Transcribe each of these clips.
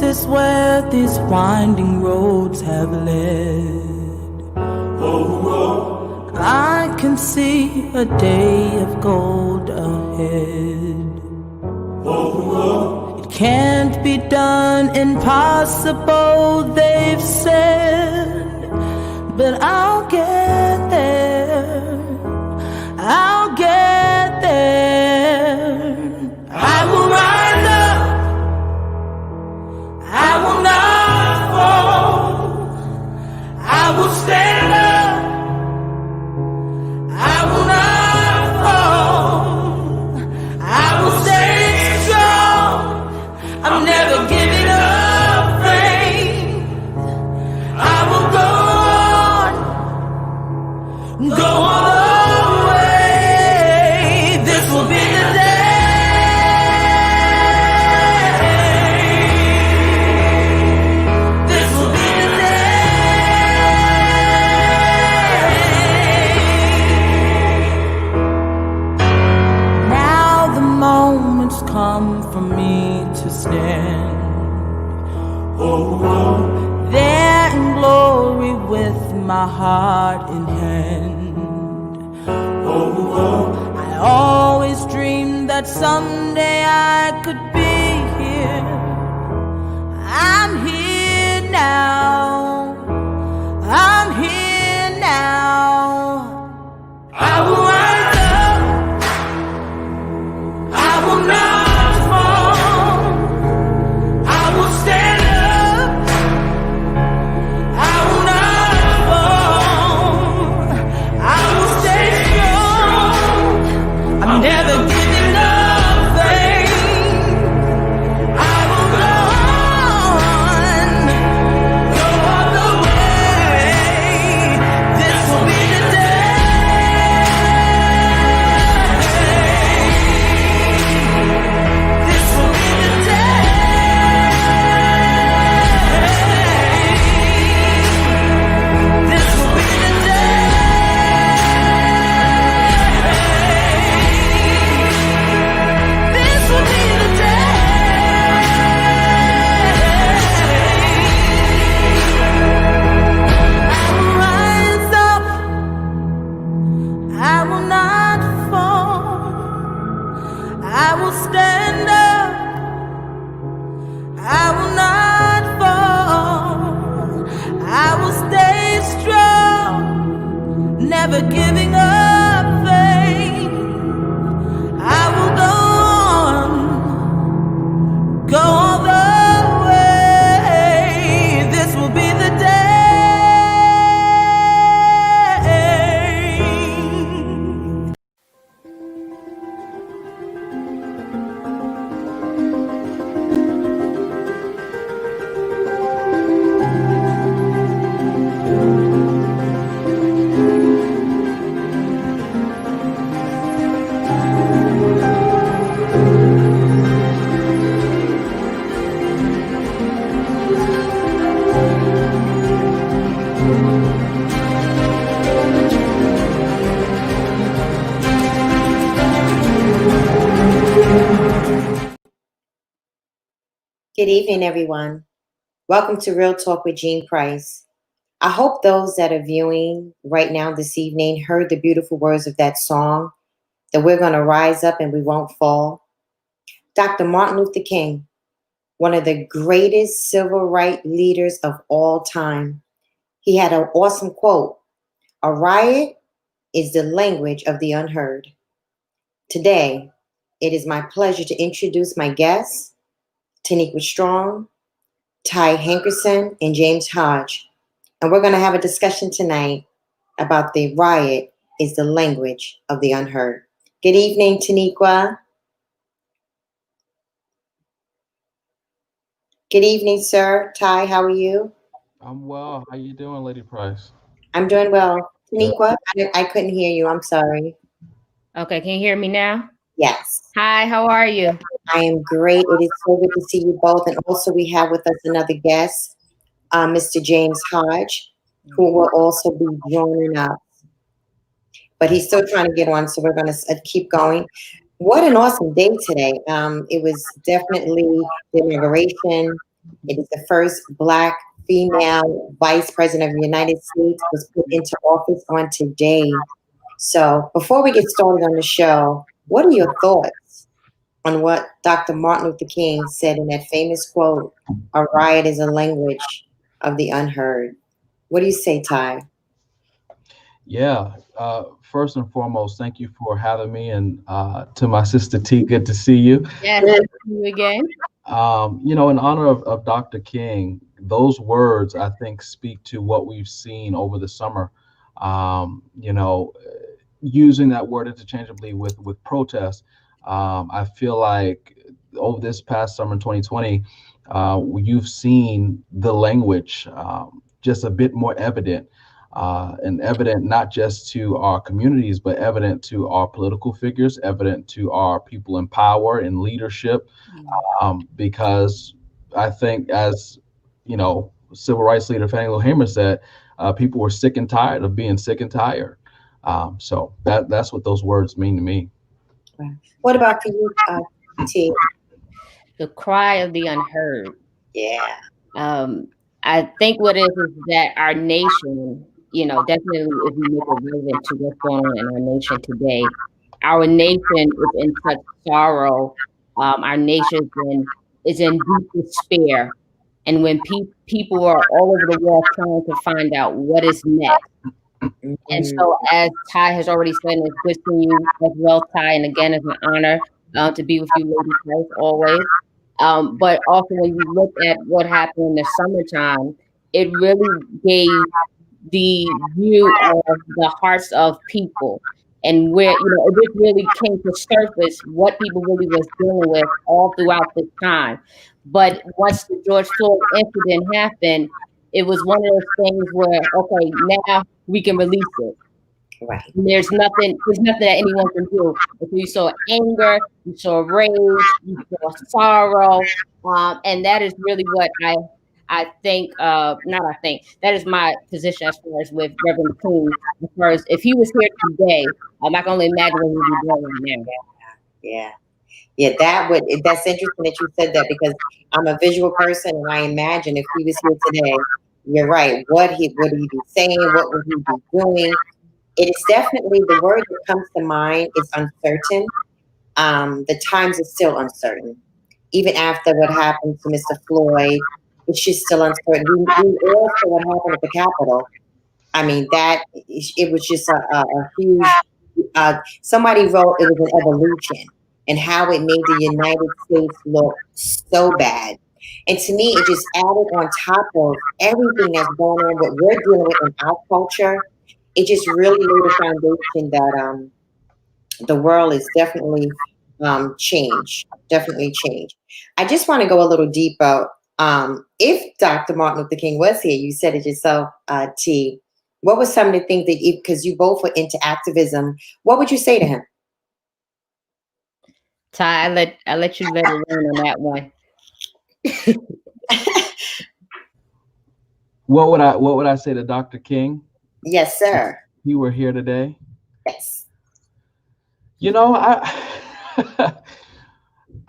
this where these winding roads have led? I can see a day of gold ahead. It can't be done, impossible, they've said, but I'll get there. I'll get there. I will rise up. I will not fall. I will stand up. I will not fall. I will stay strong. I'm never giving up faith. I will go on the way. This will be the day. This will be the day. Now the moment's come for me to stand. There in glory with my heart in hand. I always dreamed that someday I could be here. I'm here now. I'm here now. I will rise up. I will not fall. I will stand up. I will not fall. I will stay strong. I'm never giving up faith. I will go on the way. This will be the day. This will be the day. This will be the day. This will be the day. I will rise up. I will not fall. I will stand up. I will not fall. I will stay strong, never giving up faith. I will go all the way. This will be the day. Good evening, everyone. Welcome to Real Talk with Jean Price. I hope those that are viewing right now this evening heard the beautiful words of that song, that we're going to rise up and we won't fall. Dr. Martin Luther King, one of the greatest civil rights leaders of all time. He had an awesome quote: "A riot is the language of the unheard." Today, it is my pleasure to introduce my guests, Taniqua Strong, Ty Hankerson, and James Hodge. And we're going to have a discussion tonight about the riot is the language of the unheard. Good evening, Taniqua. Good evening, sir. Ty, how are you? I'm well. How you doing, Lady Price? I'm doing well. Taniqua, I couldn't hear you. I'm sorry. Okay, can you hear me now? Yes. Hi, how are you? I am great. It is so good to see you both. And also we have with us another guest, Mr. James Hodge, who will also be joining us. But he's still trying to get on, so we're going to keep going. What an awesome day today. It was definitely the inauguration It is the first Black female vice president of the United States was put into office on today. So before we get started on the show, what are your thoughts on what Dr. Martin Luther King said in that famous quote, "A riot is a language of the unheard"? What do you say, Ty? Yeah. First and foremost, thank you for having me, and to my sister T, good to see you. Yes, good to see you again. In honor of Dr. King, those words I think speak to what we've seen over the summer. Um, you know, Using that word interchangeably with protest, I feel like over this past summer in 2020, you've seen the language just a bit more evident. And evident not just to our communities, but evident to our political figures, evident to our people in power and leadership, because I think, as civil rights leader Fannie Lou Hamer said, people were sick and tired of being sick and tired. So that's what those words mean to me. What about for you, T? The cry of the unheard. Yeah. I think what it is that our nation, definitely if we make it relevant to what's going on in our nation today, our nation is in such sorrow. Our nation is in deep despair. And when people are all over the world trying to find out what is next. And so, as Ty has already said, it's good seeing you as well, Ty. And again, it's an honor to be with you, Lady Price, always. But also, when you look at what happened in the summertime, it really gave the view of the hearts of people, and where it just really came to surface what people really was dealing with all throughout this time. But once the George Floyd incident happened, it was one of those things where, okay, now we can release it. Right. There's nothing that anyone can do. If you saw anger, you saw rage, you saw sorrow, and that is really what I think. That is my position as far as with Reverend King. As far as if he was here today, I can only imagine what he'd be doing right now. Yeah, that's interesting that you said that, because I'm a visual person, and I imagine if he was here today, you're right. Would he be saying? What would he be doing? It is definitely, the word that comes to mind is uncertain. The times are still uncertain. Even after what happened to Mr. Floyd, it's just still uncertain. We all saw what happened at the Capitol. I mean, it was just a huge, somebody wrote it was an evolution, and how it made the United States look so bad. And to me, it just added on top of everything that's going on, what we're dealing with in our culture. It just really laid a foundation that the world is definitely definitely changed. I just want to go a little deeper. If Dr. Martin Luther King was here, you said it yourself, T, what were some of the things that, because you both were into activism, what would you say to him? Ty, I let you let it run on that one. What would I say to Dr. King? Yes, sir. If he were here today? Yes.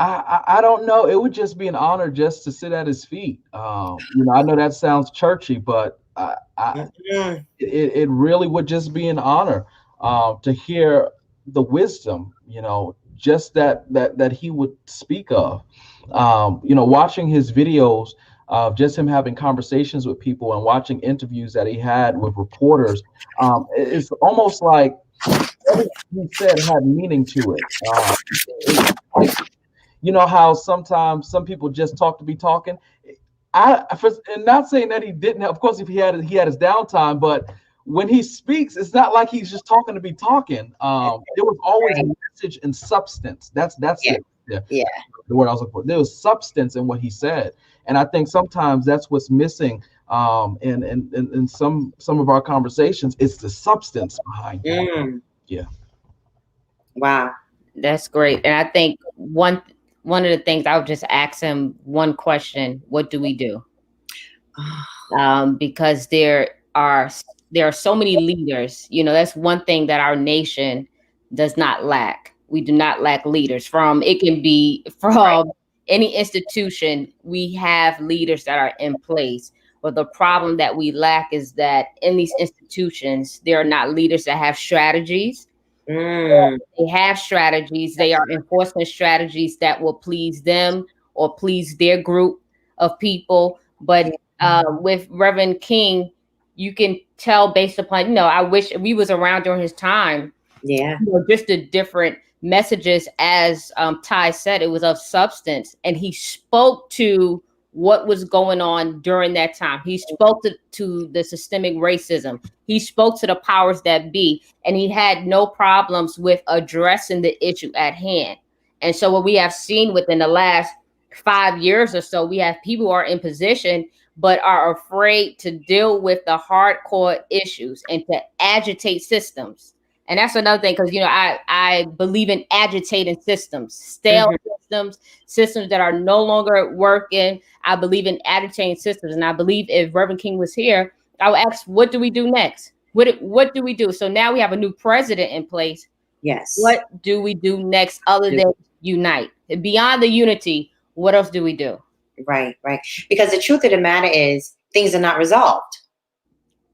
I don't know. It would just be an honor just to sit at his feet. I know that sounds churchy, but it really would just be an honor to hear the wisdom, just that he would speak of. Watching his videos of just him having conversations with people and watching interviews that he had with reporters, it's almost like everything he said had meaning to it. How sometimes some people just talk to be talking. And not saying that he didn't have, of course, if he had his downtime, but when he speaks, it's not like he's just talking to be talking. There was always a message and substance. That's the word I was looking for. There was substance in what he said, and I think sometimes that's what's missing. In some of our conversations, it's the substance behind it. Yeah. Wow. That's great. And I think one of the things I would just ask him one question: what do we do? Because there are so many leaders. That's one thing that our nation does not lack. We do not lack leaders. It can be from any institution, we have leaders that are in place. But the problem that we lack is that in these institutions, there are not leaders that have strategies. Mm. They have strategies. They are enforcement strategies that will please them or please their group of people. But with Reverend King, you can tell based upon, I wish we was around during his time. Yeah. Just the different messages, as Ty said, it was of substance, and he spoke to what was going on during that time. He spoke to the systemic racism. He spoke to the powers that be, and he had no problems with addressing the issue at hand. And so what we have seen within the last 5 years or so, we have people who are in position but are afraid to deal with the hardcore issues and to agitate systems. And that's another thing, because I believe in agitating systems, stale systems that are no longer working. I believe in agitating systems, and I believe if Reverend King was here, I would ask, what do we do next? What do we do? So now we have a new president in place. Yes. What do we do next other than unite? Beyond the unity, what else do we do? Right. Because the truth of the matter is things are not resolved.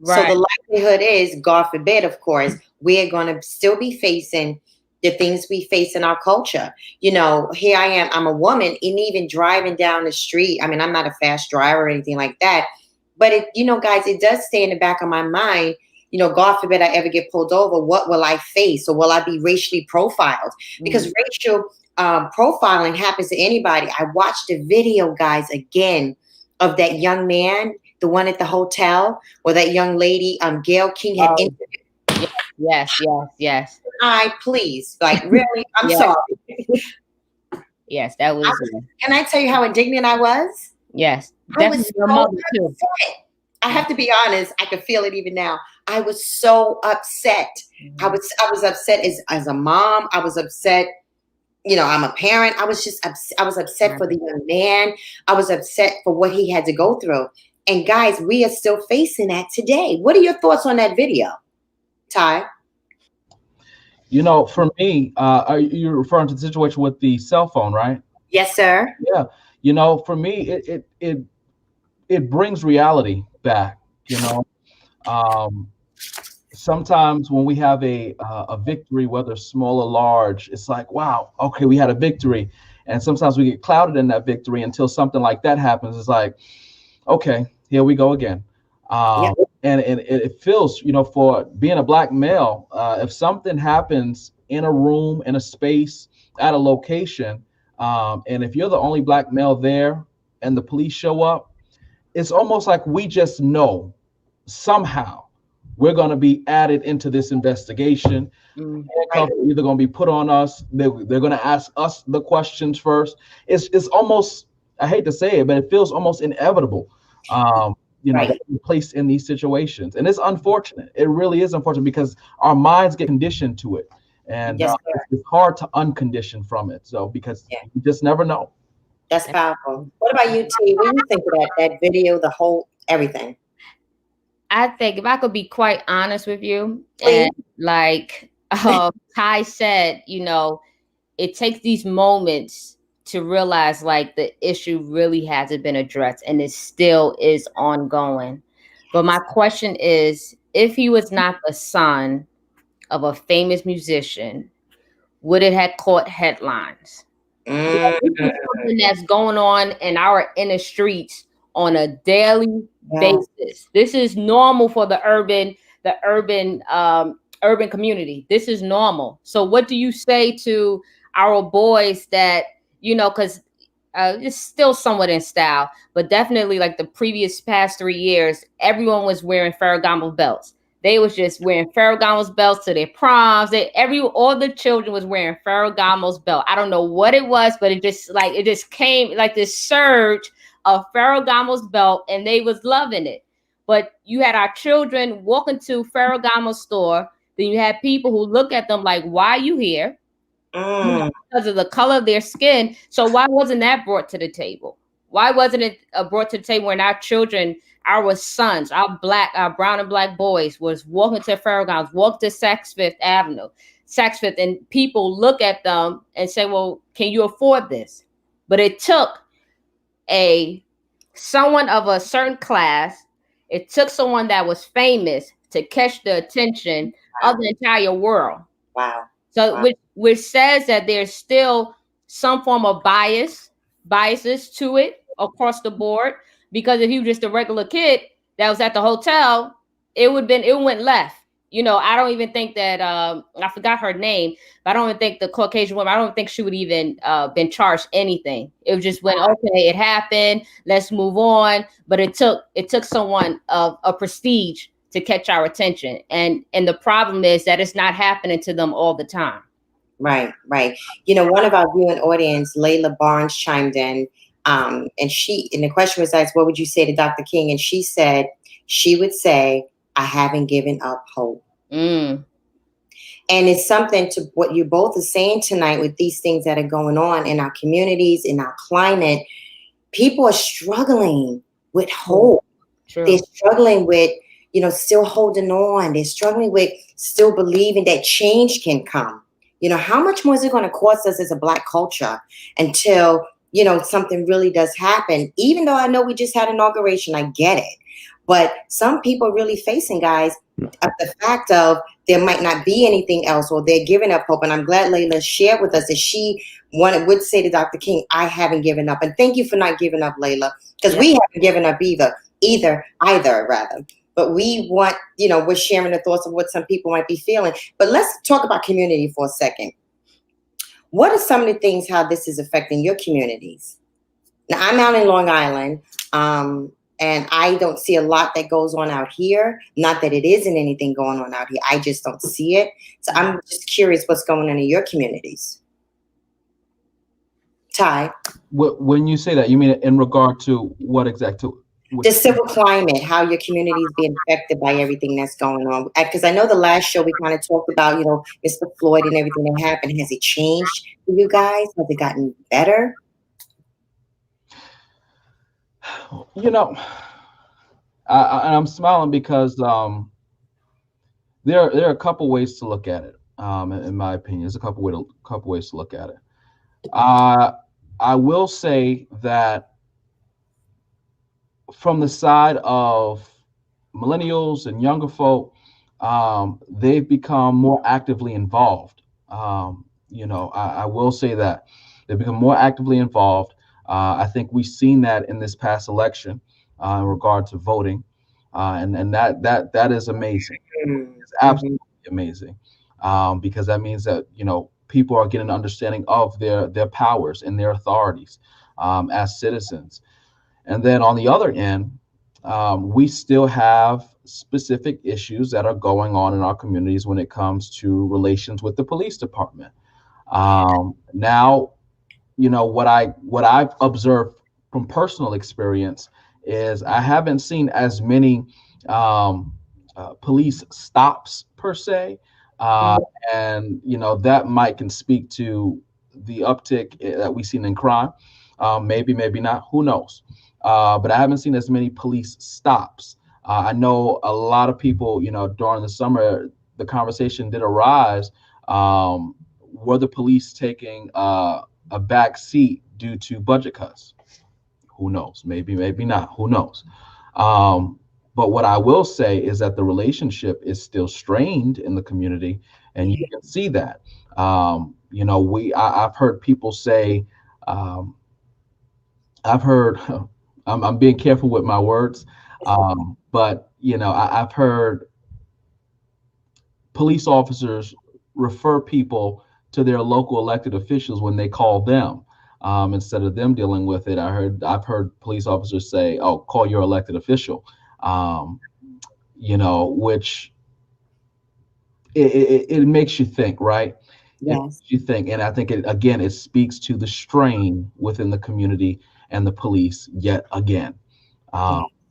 Right. So the likelihood is, God forbid, of course, we're going to still be facing the things we face in our culture. Here I am, I'm a woman, and even driving down the street, I mean, I'm not a fast driver or anything like that, but guys, it does stay in the back of my mind, God forbid I ever get pulled over, what will I face? Or will I be racially profiled? Because racial profiling happens to anybody. I watched a video, guys, again, of that young man, the one at the hotel, or that young lady, Gail King had interviewed. Yes. Please, really, I'm sorry. Yes, that was. Can I tell you how indignant I was? Yes, I was so upset. I have to be honest. I can feel it even now. I was so upset. I was upset as a mom. I was upset. I'm a parent. I was just upset. I was upset for the young man. I was upset for what he had to go through. And guys, we are still facing that today. What are your thoughts on that video, Ty? For me, are you referring to the situation with the cell phone, right? Yes, sir. Yeah. For me, it brings reality back. Sometimes when we have a victory, whether small or large, it's like, wow, okay, we had a victory. And sometimes we get clouded in that victory until something like that happens. It's like, okay, here we go again. And it feels, for being a Black male, if something happens in a room, in a space, at a location, and if you're the only Black male there and the police show up, it's almost like we just know somehow we're going to be added into this investigation. Handcuffs are either going to be put on us. They're going to ask us the questions first. It's almost, I hate to say it, but it feels almost inevitable. That we're placed in these situations, and it's unfortunate. It really is unfortunate because our minds get conditioned to it, and it's hard to uncondition from it. So because you just never know. That's powerful. What about you, T? What do you think of that video, the whole everything? I think, if I could be quite honest with you, and like Ty said, it takes these moments to realize the issue really hasn't been addressed and it still is ongoing. But my question is, if he was not the son of a famous musician, would it have caught headlines? This is something that's going on in our inner streets on a daily basis. This is normal for the urban community. This is normal. So what do you say to our boys that, because it's still somewhat in style, but definitely like the previous past 3 years, everyone was wearing Ferragamo belts. They was just wearing Ferragamo's belts to their proms. All the children was wearing Ferragamo's belt. I don't know what it was, but it just came like this surge of Ferragamo's belt, and they was loving it. But you had our children walking to Ferragamo's store. Then you had people who look at them like, "Why are you here?" Because of the color of their skin. So why wasn't that brought to the table? Why wasn't it brought to the table when our children, our sons, our brown and black boys was walking to Ferragamo's, walk to Saks Fifth Avenue, and people look at them and say, well, can you afford this? but it took someone of a certain class. It took someone that was famous to catch the attention of the entire world. Wow. So Wow. which says that there's still some form of biases to it across the board. Because if you were just a regular kid that was at the hotel, it went left. I don't even think that I forgot her name, but I don't even think the Caucasian woman, I don't think she would even been charged anything. It just went, okay, it happened, let's move on. But it took someone of a prestige to catch our attention. And the problem is that it's not happening to them all the time. Right. One of our viewing audience, Layla Barnes, chimed in, and the question was asked, what would you say to Dr. King? And she said, she would say, I haven't given up hope. And it's something to what you both are saying tonight with these things that are going on in our communities, in our climate. People are struggling with hope. True. They're struggling with, still holding on. They're struggling with still believing that change can come. How much more is it going to cost us as a Black culture until, something really does happen? Even though I know we just had inauguration, I get it. But some people are really facing, guys, the fact of there might not be anything else, or they're giving up hope. And I'm glad Layla shared with us that she would say to Dr. King, I haven't given up. And thank you for not giving up, Layla, because we haven't given up either. But we want, we're sharing the thoughts of what some people might be feeling. But let's talk about community for a second. What are some of the things, how this is affecting your communities? Now, I'm out in Long Island, and I don't see a lot that goes on out here. Not that it isn't anything going on out here. I just don't see it. So I'm just curious what's going on in your communities. Ty? When you say that, you mean in regard to what exactly? The civil climate, how your community is being affected by everything that's going on. Because I know the last show we kind of talked about, Mr. Floyd and everything that happened. Has it changed for you guys? Has it gotten better? I'm smiling because there are a couple ways to look at it. In my opinion, there's a couple ways to look at it. I will say that from the side of millennials and younger folk, they've become more actively involved. I will say that they've become more actively involved. I think we've seen that in this past election in regard to voting, and that is amazing. It's absolutely amazing, because that means that people are getting an understanding of their powers and their authorities as citizens. And then on the other end, we still have specific issues that are going on in our communities when it comes to relations with the police department. Now, what I've observed from personal experience is I haven't seen as many police stops per se, and that might can speak to the uptick that we've seen in crime. Maybe not. Who knows? But I haven't seen as many police stops. I know a lot of people, during the summer, the conversation did arise. Were the police taking a back seat due to budget cuts? Who knows? Maybe not. Who knows? But what I will say is that the relationship is still strained in the community, and you can see that. I've heard people say, I'm being careful with my words, but I've heard police officers refer people to their local elected officials when they call them, instead of them dealing with it. I've heard police officers say, "Oh, call your elected official," which it makes you think, right? Yes. It makes you think, and I think it speaks to the strain within the community and the police yet again.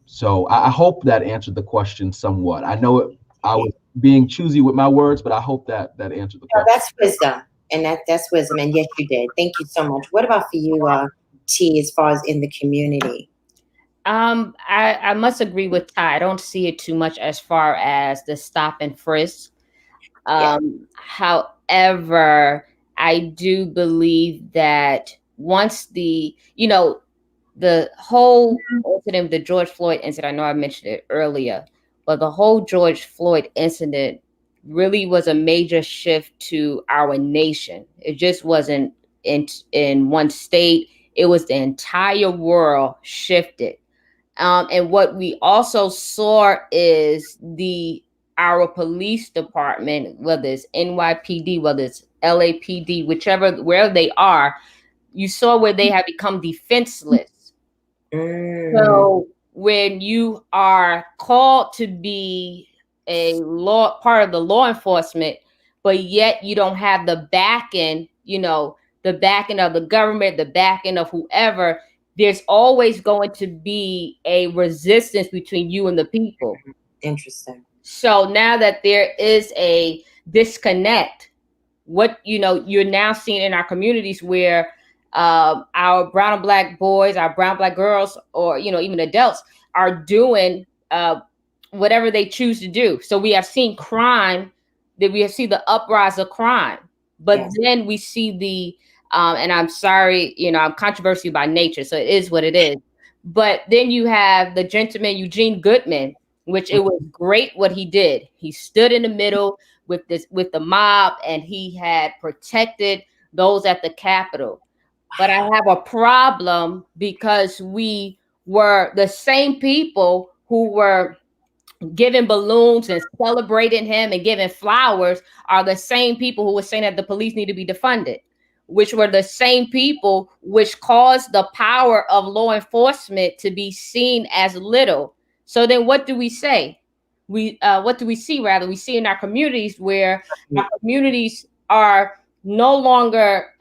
So I hope that answered the question somewhat. I know I was being choosy with my words, but I hope that answered the question. That's wisdom, and that's wisdom. And yes, you did. Thank you so much. What about for you, T, as far as in the community? I must agree with Ty. I don't see it too much as far as the stop and frisk. However, I do believe that once the whole incident, the George Floyd incident, I know I mentioned it earlier, but the whole George Floyd incident really was a major shift to our nation. It just wasn't in one state. It was the entire world shifted. And what we also saw is our police department, whether it's NYPD, whether it's LAPD, wherever they are, you saw where they have become defenseless. So when you are called to be part of the law enforcement, but yet you don't have the backing, the backing of the government, the backing of whoever, there's always going to be a resistance between you and the people. Interesting. So now that there is a disconnect, what you're now seeing in our communities where our brown and black boys, our brown and black girls, or even adults are doing whatever they choose to do. So we have seen crime, that we have seen the uprise of crime, but Yes. then we see the and I'm sorry, I'm controversial by nature, so it is what it is. But then you have the gentleman Eugene Goodman, which it was great what he did. He stood in the middle with the mob, and he had protected those at the Capitol. But I have a problem because we were the same people who were giving balloons and celebrating him and giving flowers are the same people who were saying that the police need to be defunded, which were the same people which caused the power of law enforcement to be seen as little. So then what do we say? What do we see? Rather, we see in our communities where our communities are no longer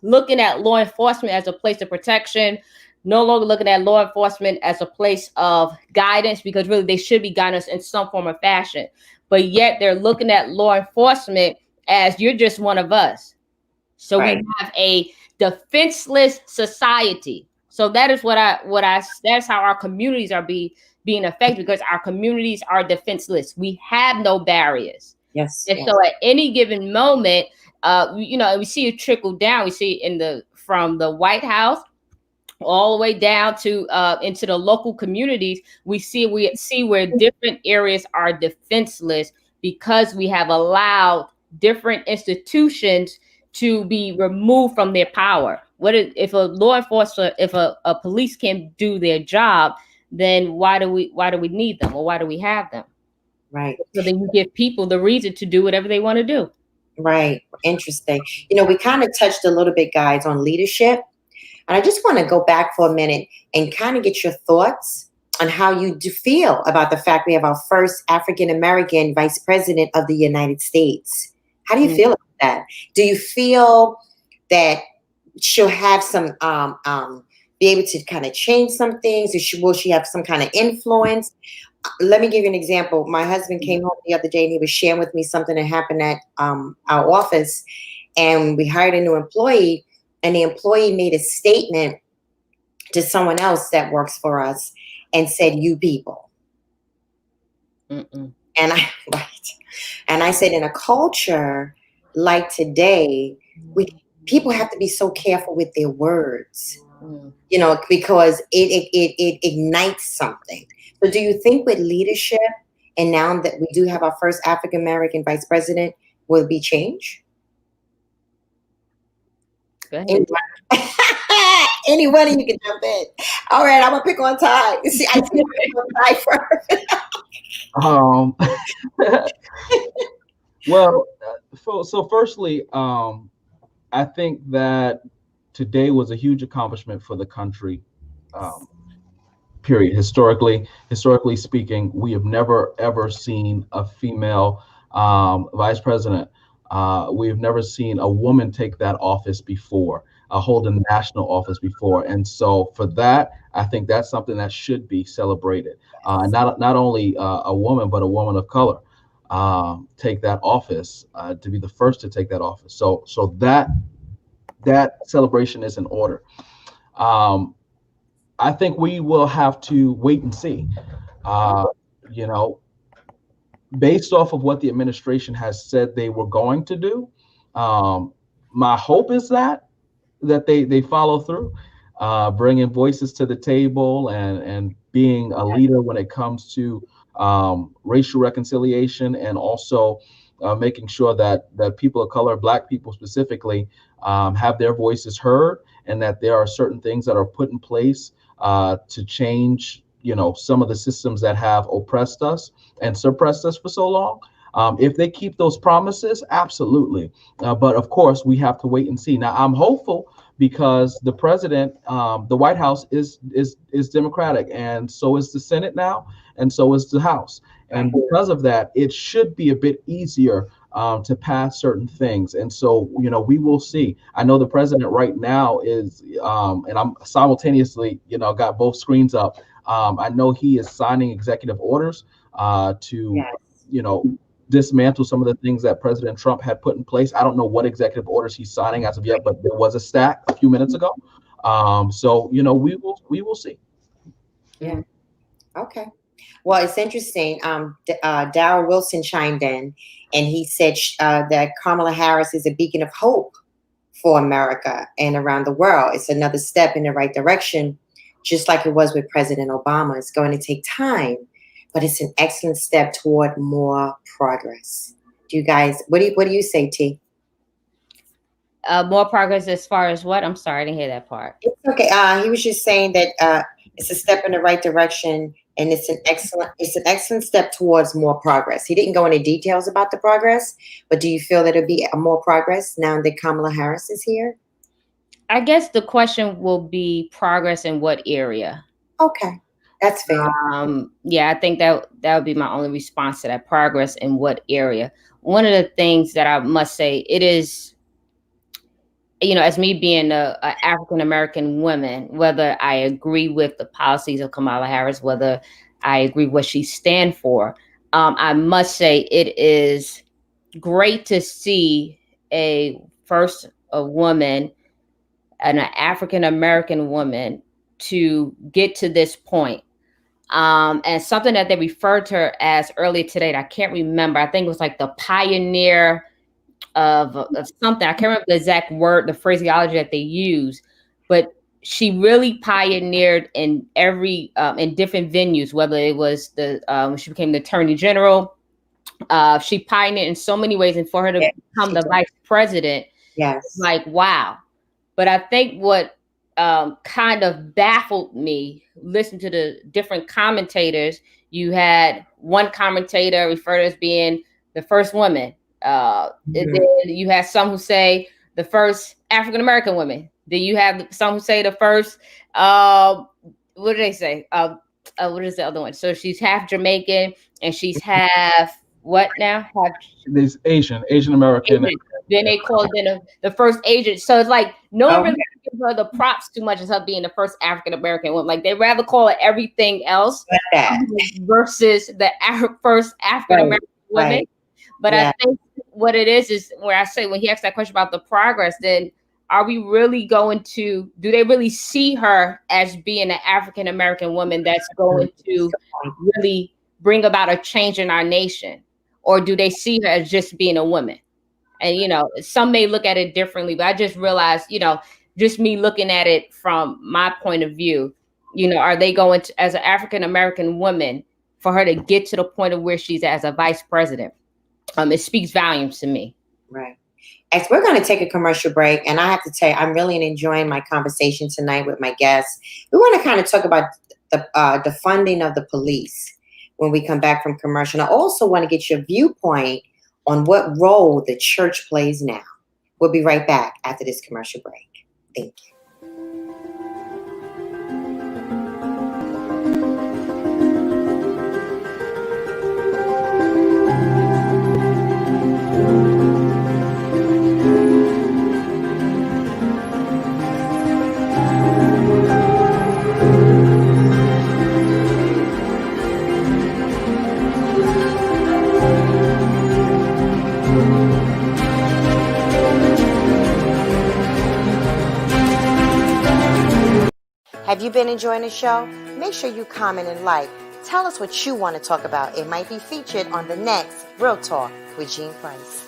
looking at law enforcement as a place of protection, no longer looking at law enforcement as a place of guidance, because really they should be guiding us in some form of fashion. But yet they're looking at law enforcement as you're just one of us. So Right. we have a defenseless society. So that is that's how our communities are being affected, because our communities are defenseless. We have no barriers. Yes. And yes. so at any given moment, we see it trickle down. We see it from the White House all the way down to into the local communities. We see where different areas are defenseless because we have allowed different institutions to be removed from their power. If a law enforcement, if a police can do their job, then why do we need them, or why do we have them? Right. So then you give people the reason to do whatever they want to do. Right. Interesting. We kind of touched a little bit, guys, on leadership. And I just want to go back for a minute and kind of get your thoughts on how you do feel about the fact we have our first African-American vice president of the United States. How do you feel about that? Do you feel that she'll have some, be able to kind of change some things? Will she have some kind of influence? Let me give you an example. My husband came home the other day and he was sharing with me something that happened at our office, and we hired a new employee, and the employee made a statement to someone else that works for us and said, "You people." Mm-mm. And I said, in a culture like today, people have to be so careful with their words, because it ignites something. So do you think with leadership, and now that we do have our first African-American vice president, will be change? Go ahead. Anyone you can jump in. All right, I'm gonna pick on Ty. See, I see pick on Ty first. Well, so firstly, I think that today was a huge accomplishment for the country. Period. Historically speaking, we have never ever seen a female vice president. We have never seen a woman take that office before, hold a national office before, and so for that, I think that's something that should be celebrated. Not only a woman, but a woman of color take that office, to be the first to take that office. So that celebration is in order. I think we will have to wait and see. You know, based off of what the administration has said they were going to do, my hope is that that they follow through, bringing voices to the table and being a leader when it comes to racial reconciliation, and also making sure that people of color, Black people specifically, have their voices heard, and that there are certain things that are put in place to change, some of the systems that have oppressed us and suppressed us for so long. If they keep those promises, absolutely. But of course, we have to wait and see. Now, I'm hopeful because the president, the White House is Democratic, and so is the Senate now, and so is the House. And because of that, it should be a bit easier to pass certain things. And so, we will see. I know the president right now is, and I'm simultaneously, got both screens up. I know he is signing executive orders to, Yes. dismantle some of the things that President Trump had put in place. I don't know what executive orders he's signing as of yet, but there was a stack a few minutes ago. So, we will see. Yeah. Okay. Well, it's interesting. Darrell Wilson chimed in, and he said that Kamala Harris is a beacon of hope for America and around the world. It's another step in the right direction, just like it was with President Obama. It's going to take time, but it's an excellent step toward more progress. Do you guys, what do you say, T? More progress as far as what? I'm sorry, I didn't hear that part. It's okay. He was just saying that it's a step in the right direction, and it's an excellent step towards more progress. He didn't go into details about the progress, but do you feel that it'll be more progress now that Kamala Harris is here? I guess the question will be progress in what area? Okay, that's fair. Yeah, I think that would be my only response to that. Progress in what area? One of the things that I must say, it is, as me being a African-American woman, whether I agree with the policies of Kamala Harris, whether I agree what she stands for, I must say it is great to see a woman, an African-American woman, to get to this point. And something that they referred to her as earlier today, I can't remember. I think it was like the pioneer of something. I can't remember the exact word, the phraseology that they use, but she really pioneered in in different venues, whether it was she became the Attorney General. She pioneered in so many ways, and for her to become the vice president, like, wow. But I think what kind of baffled me, listening to the different commentators, you had one commentator refer to as being the first woman. And then you have some who say the first African-American woman. Then you have some who say the first, what do they say? What is the other one? So she's half Jamaican, and she's half what now? There's Asian American. Then they call it the first Asian. So it's like no one really gives her the props too much as her being the first African-American woman. Like, they rather call it everything else versus the first African-American woman. Right. But I think what it is where I say, when he asked that question about the progress, then are we really going to, do they really see her as being an African-American woman that's going to really bring about a change in our nation? Or do they see her as just being a woman? And, some may look at it differently, but I just realized, just me looking at it from my point of view, are they going to, as an African-American woman, for her to get to the point of where she's as a vice president? It speaks volumes to me. Right. As we're going to take a commercial break, and I have to tell you, I'm really enjoying my conversation tonight with my guests. We want to kind of talk about the funding of the police when we come back from commercial. And I also want to get your viewpoint on what role the church plays now. We'll be right back after this commercial break. Thank you. Have you been enjoying the show? Make sure you comment and like. Tell us what you want to talk about. It might be featured on the next Real Talk with Jean Price.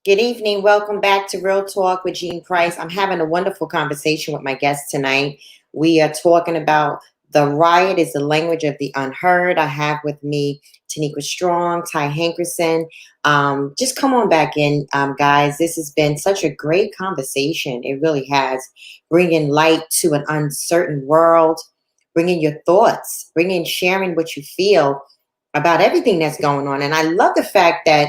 Good evening. Welcome back to Real Talk with Jean Price. I'm having a wonderful conversation with my guest tonight. We are talking about the riot is the language of the unheard. I have with me Tanika Strong, Ty Hankerson. Just come on back in, guys. This has been such a great conversation. It really has. Bringing light to an uncertain world, bringing your thoughts, sharing what you feel about everything that's going on. And I love the fact that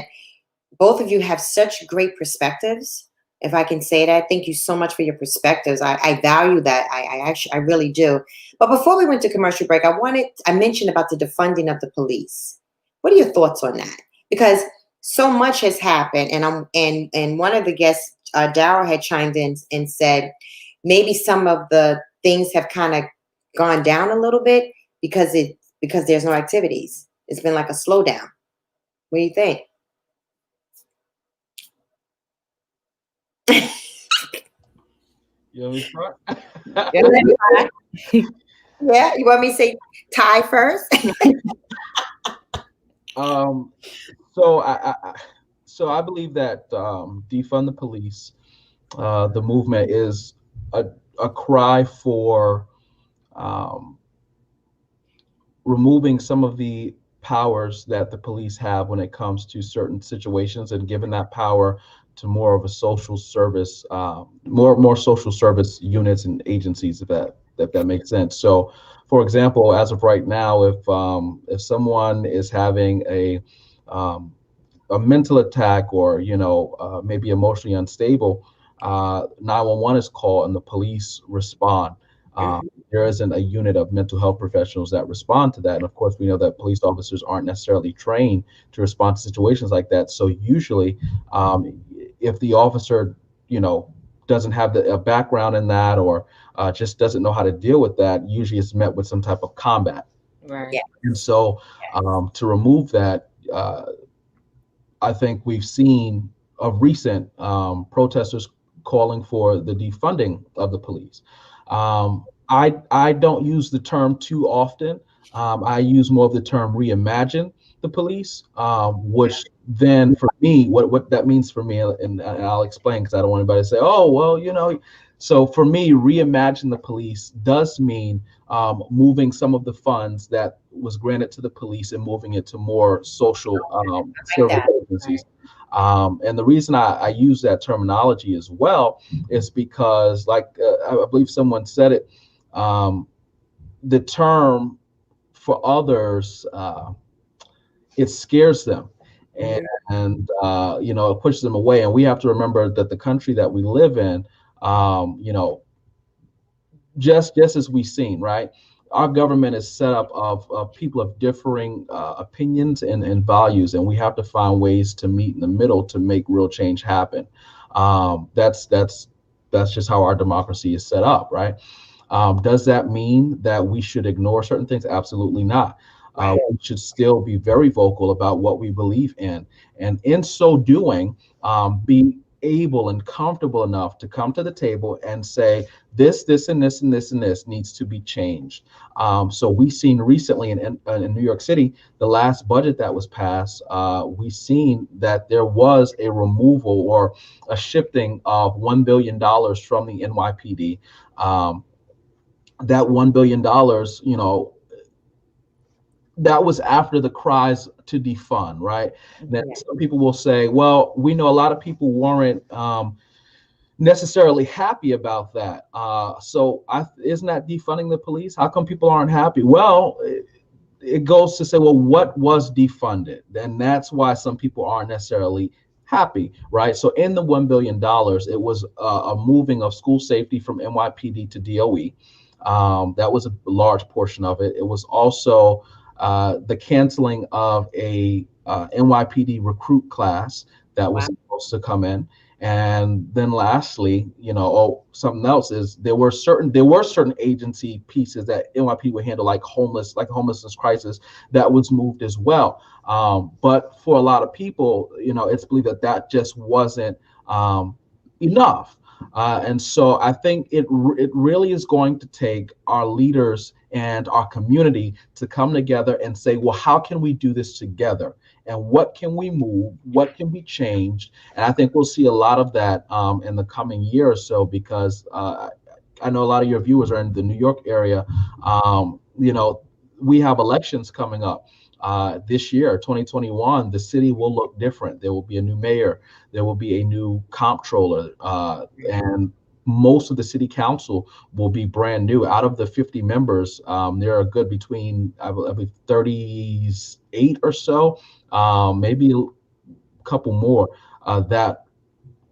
both of you have such great perspectives. If I can say that, thank you so much for your perspectives. I value that. I really do. But before we went to commercial break, I mentioned about the defunding of the police. What are your thoughts on that? Because so much has happened, and one of the guests, Daryl, had chimed in and said maybe some of the things have kind of gone down a little bit because there's no activities. It's been like a slowdown. What do you think? You know, we start. Yeah, you want me to say Ty first? um, so I believe that defund the police, the movement is a cry for um, removing some of the powers that the police have when it comes to certain situations and giving that power to more of a social service, more social service units and agencies, if that makes sense. So, for example, as of right now, if someone is having um, a mental attack or maybe emotionally unstable, 911 is called and the police respond. There isn't a unit of mental health professionals that respond to that, and of course we know that police officers aren't necessarily trained to respond to situations like that. So usually, if the officer doesn't have a background in that, or just doesn't know how to deal with that, usually it's met with some type of combat. Right. Yeah. And so to remove that, I think we've seen of recent protesters calling for the defunding of the police. I don't use the term too often. I use more of the term reimagine the police, which then for me, what that means for me, and I'll explain because I don't want anybody to say, oh, well, So for me, reimagine the police does mean moving some of the funds that was granted to the police and moving it to more social service agencies. And the reason I use that terminology as well is because, like I believe someone said it, the term for others, it scares them. And it pushes them away. And we have to remember that the country that we live in, just as we've seen, right? Our government is set up of people of differing opinions and values, and we have to find ways to meet in the middle to make real change happen. That's just how our democracy is set up, right? Does that mean that we should ignore certain things? Absolutely not. We should still be very vocal about what we believe in, and in so doing, be able and comfortable enough to come to the table and say this and this and this and this needs to be changed. So we've seen recently in New York City, the last budget that was passed, we've seen that there was a removal or a shifting of $1 billion from the NYPD. That $1 billion, that was after the cries to defund, right? Then some people will say, well, we know a lot of people weren't necessarily happy about that. So isn't that defunding the police? How come people aren't happy? Well, it goes to say, well, what was defunded? And that's why some people aren't necessarily happy, right? So in the $1 billion, it was a moving of school safety from NYPD to DOE. That was a large portion of it. It was also the canceling of a NYPD recruit class that was supposed to come in. And then lastly, something else is there were certain agency pieces that NYPD would handle, like homelessness crisis, that was moved as well. But for a lot of people, it's believed that just wasn't enough. And so I think it really is going to take our leaders and our community to come together and say, well, how can we do this together? and what can we move, what can be changed. And I think we'll see a lot of that in the coming year or so, because I know a lot of your viewers are in the New York area. You know, we have elections coming up this year, 2021. The city will look different. There will be a new mayor. There will be a new comptroller, and most of the city council will be brand new. Out of the 50 members, there are good between, I believe, 38 or so, maybe a couple more that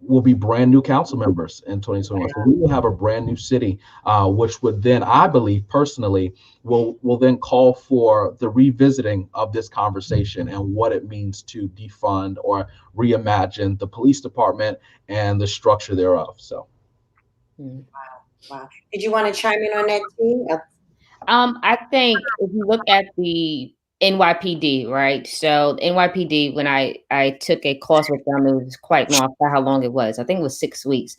will be brand new council members in 2021. So we will have a brand new city, which would then, I believe personally, will then call for the revisiting of this conversation and what it means to defund or reimagine the police department and the structure thereof. So. Wow. Did you want to chime in on that too? I think if you look at the NYPD, right? So NYPD, when I took a course with them, it was quite long. I forgot how long it was. I think it was 6 weeks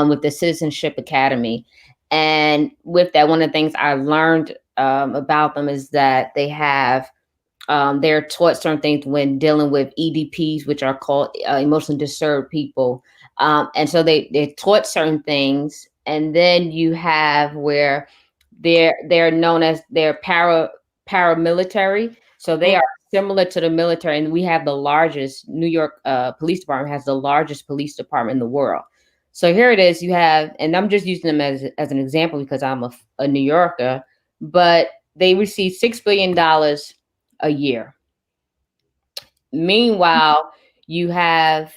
with the Citizenship Academy. And with that, one of the things I learned about them is that they're taught certain things when dealing with EDPs, which are called emotionally disturbed people. And so they're taught certain things. And then you have where they're known as paramilitary. So they are similar to the military. And we have the largest, New York Police Department has the largest police department in the world. So here it is, you have, and I'm just using them as an example because I'm a New Yorker, but they receive $6 billion a year. Meanwhile, you have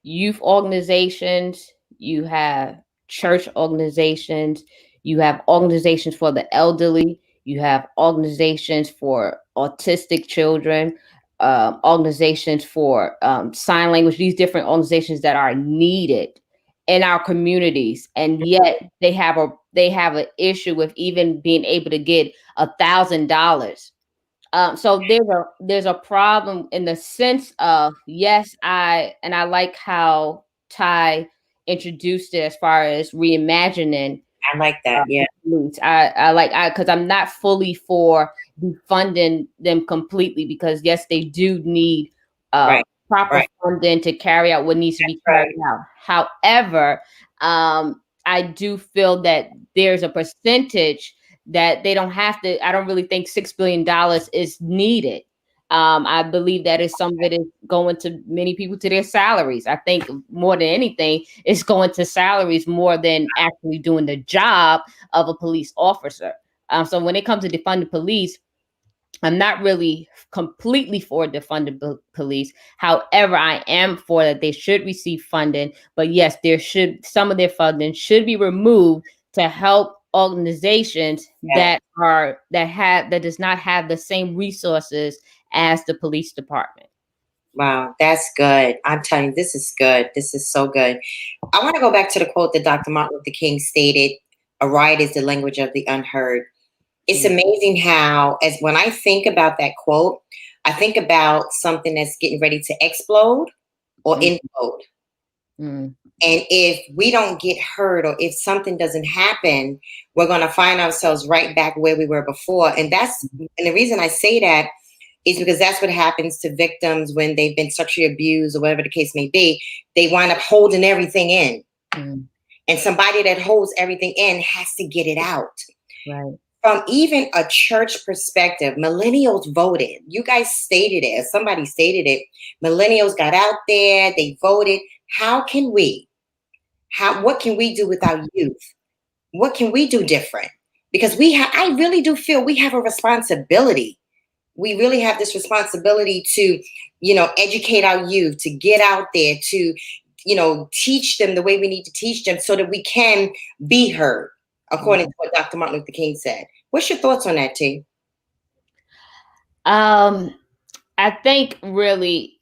youth organizations, you have church organizations, you have organizations for the elderly, you have organizations for autistic children, organizations for sign language, these different organizations that are needed in our communities. And yet they have an issue with even being able to get $1,000. So there's a problem in the sense of, yes, I like how Ty introduced it as far as reimagining. I like that. Yeah. Because I'm not fully for defunding them completely, because yes, they do need proper funding to carry out what needs to be carried out. However, I do feel that there's a percentage that they don't have to. I don't really think $6 billion is needed. I believe that is some of it is going to many people to their salaries. I think more than anything, it's going to salaries more than actually doing the job of a police officer. So when it comes to defunding police, I'm not really completely for defunding police. However, I am for that they should receive funding. But yes, some of their funding should be removed to help organizations that does not have the same resources as the police department. Wow, that's good. I'm telling you, this is good. This is so good. I want to go back to the quote that Dr. Martin Luther King stated, "A riot is the language of the unheard." It's amazing how, as when I think about that quote, I think about something that's getting ready to explode or implode. And if we don't get heard, or if something doesn't happen, we're going to find ourselves right back where we were before. And the reason I say that is because that's what happens to victims when they've been sexually abused or whatever the case may be. They wind up holding everything in. And somebody that holds everything in has to get it out. Right. From even a church perspective, millennials voted. You guys stated it. Somebody stated it. Millennials got out there. They voted. What can we do with our youth? What can we do different? Because I really do feel we have a responsibility. We really have this responsibility to, educate our youth, to get out there, to, teach them the way we need to teach them so that we can be heard, according to what Dr. Martin Luther King said. What's your thoughts on that, T? I think really,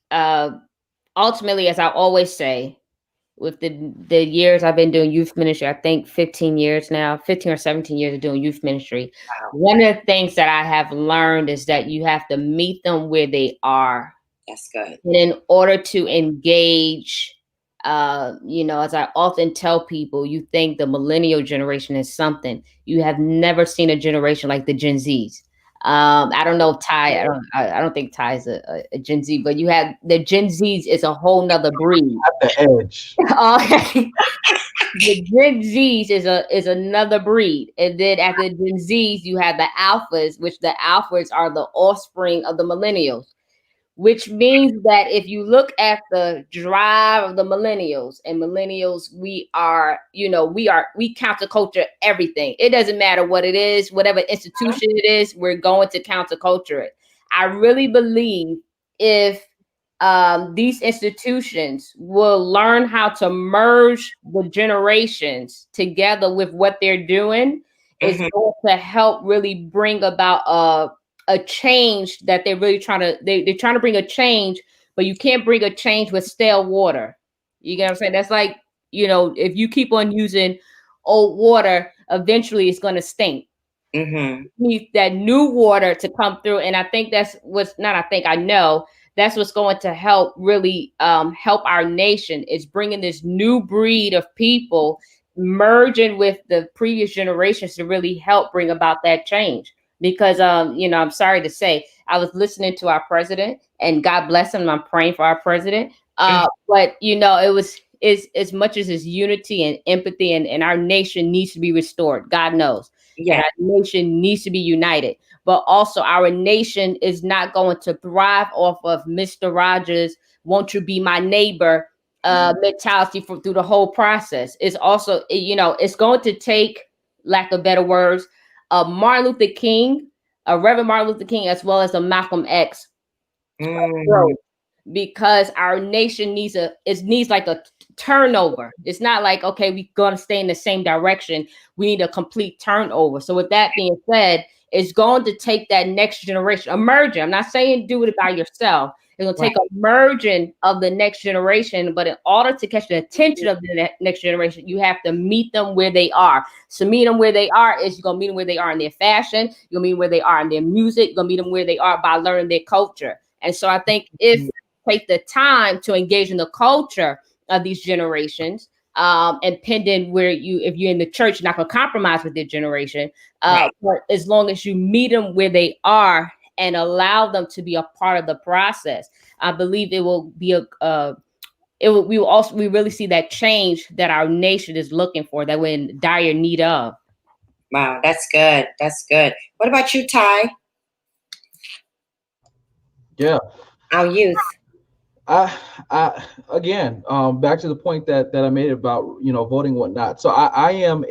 ultimately, as I always say, with the years I've been doing youth ministry, I think 15 years now, 15 or 17 years of doing youth ministry. Wow. One of the things that I have learned is that you have to meet them where they are. That's good. And in order to engage, as I often tell people, you think the millennial generation is something. You have never seen a generation like the Gen Zs. I don't know if Ty. I don't think Ty is a Gen Z, but you have the Gen Zs is a whole nother breed. At the edge. Okay. The Gen Zs is another breed, and then after Gen Zs, you have the alphas, which the alphas are the offspring of the millennials, which means that if you look at the drive of the millennials, and millennials, we counterculture everything. It doesn't matter what it is, whatever institution it is, we're going to counterculture it. I really believe if these institutions will learn how to merge the generations together with what they're doing, is going to help really bring about a change that they're really they're trying to bring a change, but you can't bring a change with stale water. You get what I'm saying? That's like, if you keep on using old water, eventually it's going to stink. Need that new water to come through. And I think that's what's not, I think I know that's what's going to help really help our nation, is bringing this new breed of people merging with the previous generations to really help bring about that change. Because I'm sorry to say, I was listening to our president, and God bless him, I'm praying for our president. But it was as much as his unity and empathy, and our nation needs to be restored. God knows. Yeah. And our nation needs to be united. But also, our nation is not going to thrive off of Mr. Rogers, won't you be my neighbor mentality through the whole process. It's also, it's going to take, lack of better words, Martin Luther King, Reverend Martin Luther King, as well as a Malcolm X growth, because our nation needs like a turnover. It's not like, okay, we're going to stay in the same direction. We need a complete turnover. So with that being said, it's going to take that next generation, emerging. I'm not saying do it by yourself. It's going to take a merging of the next generation, but in order to catch the attention of the next generation, you have to meet them where they are. So meet them where they are is, you're going to meet them where they are in their fashion. You're going to meet them where they are in their music. You're going to meet them where they are by learning their culture. And so I think if you take the time to engage in the culture of these generations, and pending if you're in the church, you're not going to compromise with their generation. But as long as you meet them where they are and allow them to be a part of the process, I believe it will be we really see that change that our nation is looking for, that we're in dire need of. Wow, that's good. That's good. What about you, Ty? Yeah. Our youth. I again, back to the point that I made about voting and whatnot. So I am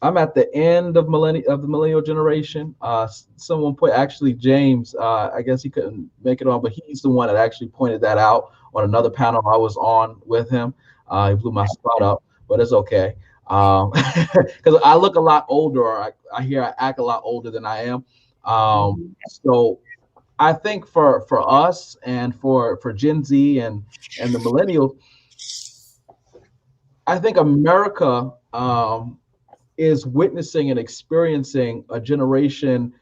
I'm at the end of the millennial generation. Someone actually James, I guess he couldn't make it on, but he's the one that actually pointed that out on another panel I was on with him. He blew my spot up, but it's okay. Because I look a lot older, or I hear I act a lot older than I am. So I think for us and for Gen Z and the millennials, I think America is witnessing and experiencing a generation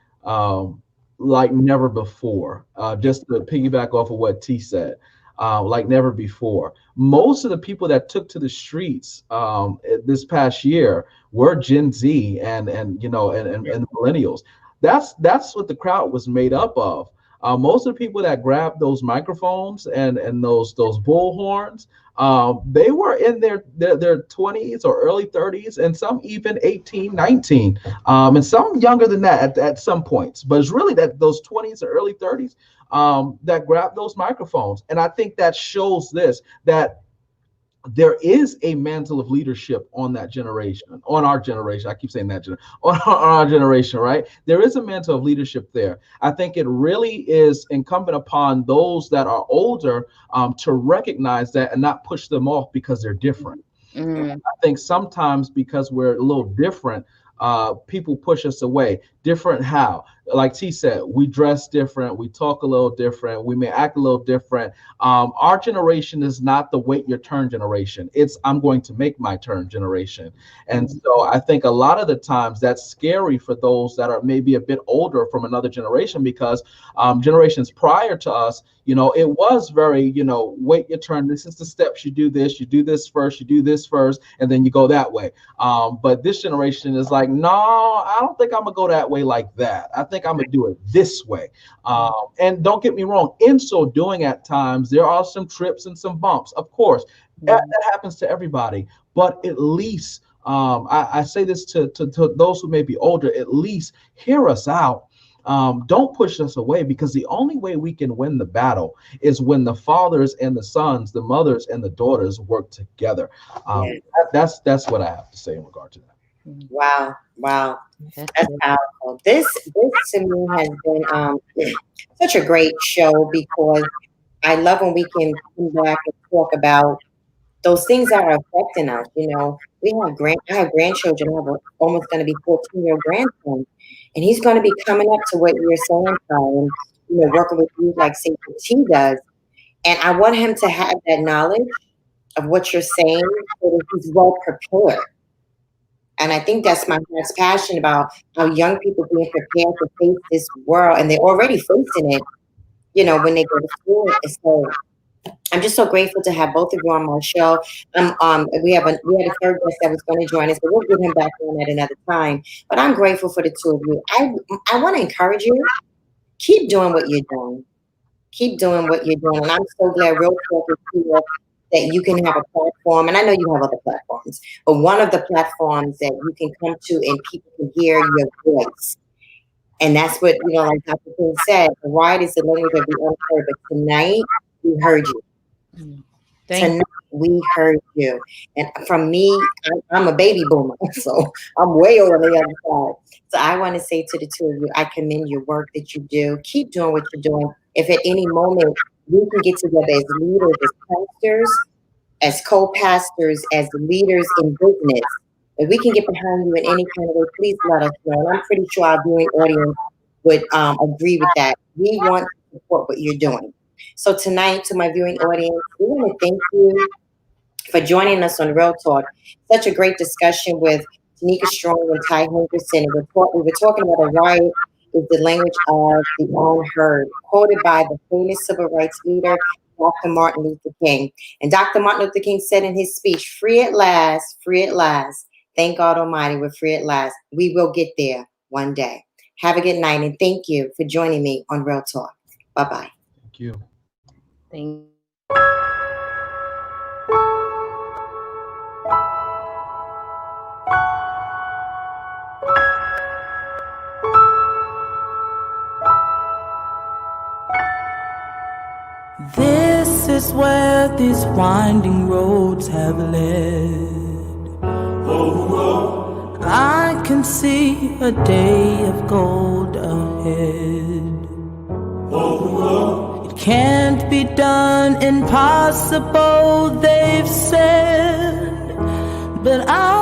like never before. Just to piggyback off of what T said, like never before. Most of the people that took to the streets this past year were Gen Z and millennials. That's what the crowd was made up of. Most of the people that grabbed those microphones and those bullhorns, they were in their 20s or early 30s, and some even 18, 19, and some younger than that at some points. But it's really those 20s or early 30s that grabbed those microphones. And I think that shows that there is a mantle of leadership on our generation. I keep saying that, on our generation, right? There is a mantle of leadership there. I think it really is incumbent upon those that are older to recognize that and not push them off because they're different. I think sometimes because we're a little different, people push us away. Different how? Like T said, we dress different, we talk a little different, we may act a little different. Our generation is not the wait your turn generation. It's I'm going to make my turn generation. And so I think a lot of the times that's scary for those that are maybe a bit older from another generation, because generations prior to us, it was very, wait your turn. This is the steps. You do this first, you do this first, and then you go that way. But this generation is like, no, I don't think I'm gonna go that way. way like that. I think I'm gonna do it this way. And don't get me wrong, in so doing, at times there are some trips and some bumps. Of course, that happens to everybody. But at least I say this to those who may be older. At least hear us out. Don't push us away, because the only way we can win the battle is when the fathers and the sons, the mothers and the daughters work together. That's what I have to say in regard to that. Wow. That's powerful. This to me has been such a great show, because I love when we can come back and talk about those things that are affecting us. You know, I have grandchildren. I have almost going to be 14-year-old grandson, and he's going to be coming up to what you're saying, Paul, and working with you like say what he does. And I want him to have that knowledge of what you're saying, so that he's well prepared. And I think that's my heart's passion about how young people being prepared to face this world, and they're already facing it, when they go to school. And so I'm just so grateful to have both of you on my show. We had a third guest that was going to join us, but we'll get him back on at another time. But I'm grateful for the two of you. I want to encourage you, keep doing what you're doing. Keep doing what you're doing. And I'm so glad Real Talk is here, that you can have a platform. And I know you have other platforms, but one of the platforms that you can come to and people can hear your voice. And that's what, like Dr. King said, the wide is the language of the unheard. But tonight, we heard you. Tonight, we heard you. And from me, I'm a baby boomer, so I'm way over the other side. So I want to say to the two of you, I commend your work that you do. Keep doing what you're doing. If at any moment we can get together as leaders, as pastors, as co-pastors, as leaders in business, if we can get behind you in any kind of way, please let us know. And I'm pretty sure our viewing audience would agree with that. We want to support what you're doing. So tonight, to my viewing audience, we want to thank you for joining us on Real Talk. Such a great discussion with Tanika Strong and Ty Henderson. We were talking about a riot is the language of the unheard, quoted by the famous civil rights leader, Dr. Martin Luther King. And Dr. Martin Luther King said in his speech, "Free at last, free at last. Thank God Almighty, we're free at last. We will get there one day." Have a good night, and thank you for joining me on Real Talk. Bye-bye. Thank you. Thank you. This is where these winding roads have led. I can see a day of gold ahead. It can't be done, impossible, they've said, but I